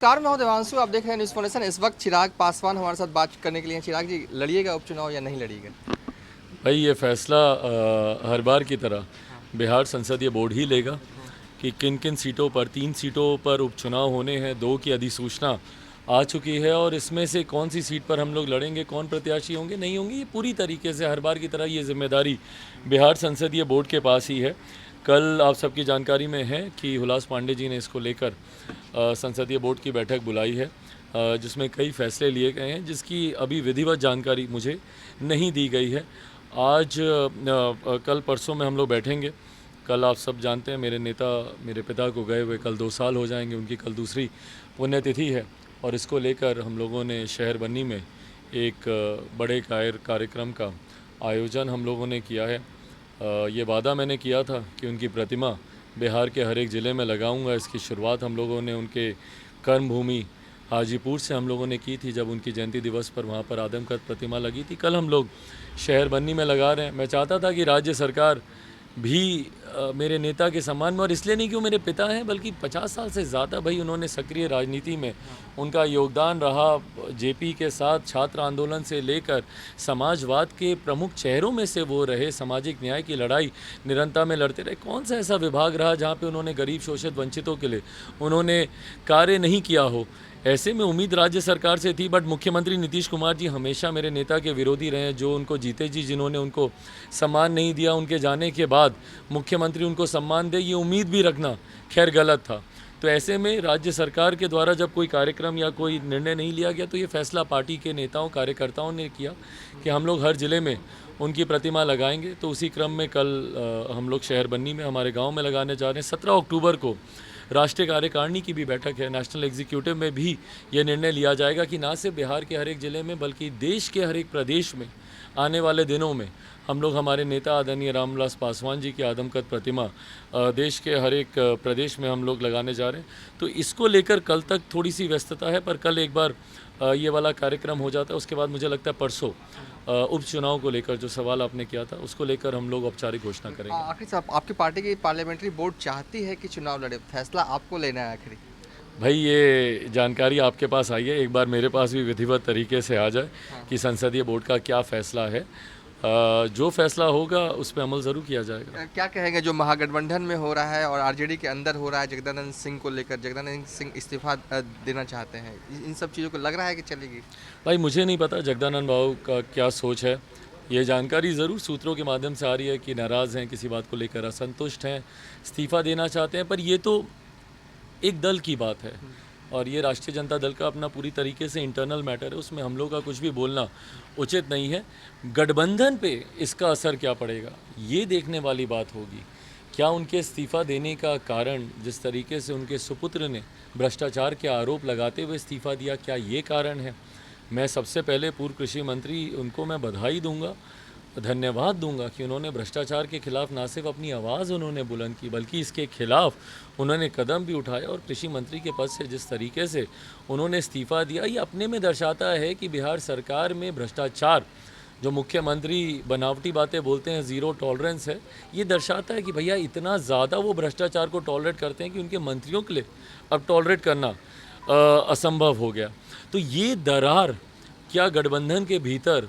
नमस्कार, मैं हूं देवांशु। आप देख रहे हैं न्यूज़ फाउंडेशन। इस वक्त चिराग पासवान हमारे साथ बात करने के लिए हैं। चिराग जी, लड़िएगा उपचुनाव या नहीं लड़िएगा? भाई ये फैसला हर बार की तरह हाँ। बिहार संसदीय बोर्ड ही लेगा हम्म। कि किन किन सीटों पर, 3 सीटों पर उपचुनाव होने हैं। 2 की अधिसूचना आ चुकी है और इसमें से कौन सी सीट पर हम लोग लड़ेंगे, कौन प्रत्याशी होंगे, नहीं होंगे, ये पूरी तरीके से हर बार की तरह ये जिम्मेदारी बिहार संसदीय बोर्ड के पास ही है। कल आप सबकी जानकारी में है कि हुलास पांडे जी ने इसको लेकर संसदीय बोर्ड की बैठक बुलाई है, जिसमें कई फैसले लिए गए हैं, जिसकी अभी विधिवत जानकारी मुझे नहीं दी गई है। आज कल परसों में हम लोग बैठेंगे। कल आप सब जानते हैं मेरे नेता, मेरे पिता को गए हुए कल 2 साल हो जाएंगे, उनकी कल दूसरी पुण्यतिथि है और इसको लेकर हम लोगों ने शहर बन्नी में एक बड़े कार्यक्रम का आयोजन हम लोगों ने किया है। ये वादा मैंने किया था कि उनकी प्रतिमा बिहार के हर एक ज़िले में लगाऊंगा। इसकी शुरुआत हम लोगों ने उनके कर्मभूमि हाजीपुर से हम लोगों ने की थी, जब उनकी जयंती दिवस पर वहाँ पर आदमकद प्रतिमा लगी थी। कल हम लोग शहर बन्नी में लगा रहे हैं। मैं चाहता था कि राज्य सरकार भी मेरे नेता के सम्मान में, और इसलिए नहीं कि वो मेरे पिता हैं, बल्कि 50 साल से ज़्यादा भाई उन्होंने सक्रिय राजनीति में उनका योगदान रहा। जेपी के साथ छात्र आंदोलन से लेकर समाजवाद के प्रमुख चेहरों में से वो रहे। सामाजिक न्याय की लड़ाई निरंतर में लड़ते रहे। कौन सा ऐसा विभाग रहा जहाँ पे उन्होंने गरीब, शोषित, वंचितों के लिए उन्होंने कार्य नहीं किया हो। ऐसे में उम्मीद राज्य सरकार से थी, बट मुख्यमंत्री नीतीश कुमार जी हमेशा मेरे नेता के विरोधी रहे हैं। जो उनको जीते जी जिन्होंने उनको सम्मान नहीं दिया, उनके जाने के बाद मुख्यमंत्री उनको सम्मान दे, ये उम्मीद भी रखना खैर गलत था। तो ऐसे में राज्य सरकार के द्वारा जब कोई कार्यक्रम या कोई निर्णय नहीं लिया गया, तो ये फैसला पार्टी के नेताओं, कार्यकर्ताओं ने किया कि हम लोग हर ज़िले में उनकी प्रतिमा लगाएंगे। तो उसी क्रम में कल हम लोग शहर बन्नी में हमारे गाँव में लगाने जा रहे हैं। 17 अक्टूबर को राष्ट्रीय कार्यकारिणी की भी बैठक है। नेशनल एग्जीक्यूटिव में भी ये निर्णय लिया जाएगा कि ना सिर्फ बिहार के हर एक ज़िले में, बल्कि देश के हर एक प्रदेश में आने वाले दिनों में हम लोग हमारे नेता आदरणीय रामविलास पासवान जी की आदमकद प्रतिमा देश के हर एक प्रदेश में हम लोग लगाने जा रहे हैं। तो इसको लेकर कल तक थोड़ी सी व्यस्तता है, पर कल एक बार ये वाला कार्यक्रम हो जाता है। उसके बाद मुझे लगता है परसों उपचुनाव को लेकर जो सवाल आपने किया था, उसको लेकर हम लोग औपचारिक घोषणा करेंगे। आखिर साहब, आपकी पार्टी की पार्लियामेंट्री बोर्ड चाहती है कि चुनाव लड़े, फैसला आपको लेना है आखिरी। भाई ये जानकारी आपके पास आई है, एक बार मेरे पास भी विधिवत तरीके से आ जाए कि संसदीय बोर्ड का क्या फैसला है। जो फैसला होगा उस पर अमल ज़रूर किया जाएगा। क्या कहेंगे जो महागठबंधन में हो रहा है और आरजेडी के अंदर हो रहा है, जगदानंद सिंह को लेकर? जगदानंद सिंह इस्तीफा देना चाहते हैं। इन सब चीज़ों को लग रहा है कि चलेगी? भाई मुझे नहीं पता जगदानंद बाबू का क्या सोच है। ये जानकारी ज़रूर सूत्रों के माध्यम से आ रही है कि नाराज़ हैं, किसी बात को लेकर असंतुष्ट हैं, इस्तीफ़ा देना चाहते हैं। पर ये तो एक दल की बात है और ये राष्ट्रीय जनता दल का अपना पूरी तरीके से इंटरनल मैटर है, उसमें हम लोग का कुछ भी बोलना उचित नहीं है। गठबंधन पे इसका असर क्या पड़ेगा, ये देखने वाली बात होगी। क्या उनके इस्तीफ़ा देने का कारण, जिस तरीके से उनके सुपुत्र ने भ्रष्टाचार के आरोप लगाते हुए इस्तीफ़ा दिया, क्या ये कारण है? मैं सबसे पहले पूर्व कृषि मंत्री, उनको मैं बधाई दूंगा, धन्यवाद दूंगा कि उन्होंने भ्रष्टाचार के खिलाफ ना सिर्फ अपनी आवाज़ उन्होंने बुलंद की, बल्कि इसके खिलाफ उन्होंने कदम भी उठाया। और कृषि मंत्री के पद से जिस तरीके से उन्होंने इस्तीफ़ा दिया, ये अपने में दर्शाता है कि बिहार सरकार में भ्रष्टाचार, जो मुख्यमंत्री बनावटी बातें बोलते हैं, ज़ीरो टॉलरेंस है, ये दर्शाता है कि भैया इतना ज़्यादा वो भ्रष्टाचार को टॉलरेट करते हैं कि उनके मंत्रियों के लिए अब टॉलरेट करना असंभव हो गया। तो ये दरार क्या गठबंधन के भीतर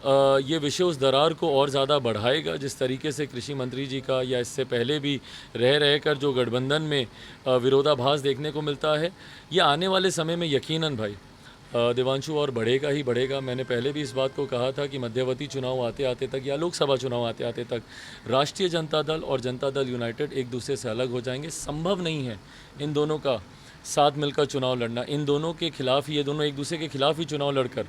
ये विषय उस दरार को और ज़्यादा बढ़ाएगा? जिस तरीके से कृषि मंत्री जी का या इससे पहले भी रह कर जो गठबंधन में विरोधाभास देखने को मिलता है, ये आने वाले समय में यकीनन भाई देवांशु और बढ़ेगा ही बढ़ेगा। मैंने पहले भी इस बात को कहा था कि मध्यवर्ती चुनाव आते आते तक या लोकसभा चुनाव आते आते तक राष्ट्रीय जनता दल और जनता दल यूनाइटेड एक दूसरे से अलग हो जाएंगे। संभव नहीं है इन दोनों का साथ मिलकर चुनाव लड़ना। इन दोनों के खिलाफ ही, ये दोनों एक दूसरे के खिलाफ ही चुनाव लड़कर,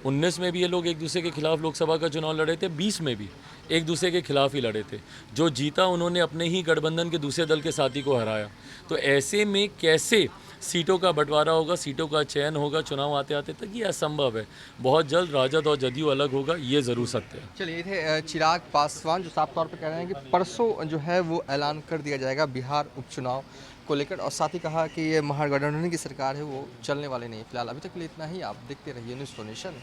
19 में भी ये लोग एक दूसरे के खिलाफ लोकसभा का चुनाव लड़े थे, 20 में भी एक दूसरे के खिलाफ ही लड़े थे। जो जीता उन्होंने अपने ही गठबंधन के दूसरे दल के साथी को हराया। तो ऐसे में कैसे सीटों का बंटवारा होगा, सीटों का चयन होगा चुनाव आते आते तक, ये असंभव है। बहुत जल्द राजद और जदयू अलग होगा, ये ज़रूर सत्य है। चलिए, ये थे चिराग पासवान, जो साफ तौर पे कह रहे हैं कि परसों जो है वो ऐलान कर दिया जाएगा बिहार उपचुनाव को लेकर, और साथ ही कहा कि ये महागठबंधन की सरकार है, वो चलने वाली नहीं है फिलहाल। अभी तक के लिए इतना ही। आप देखते रहिए न्यूज़ फाउंडेशन।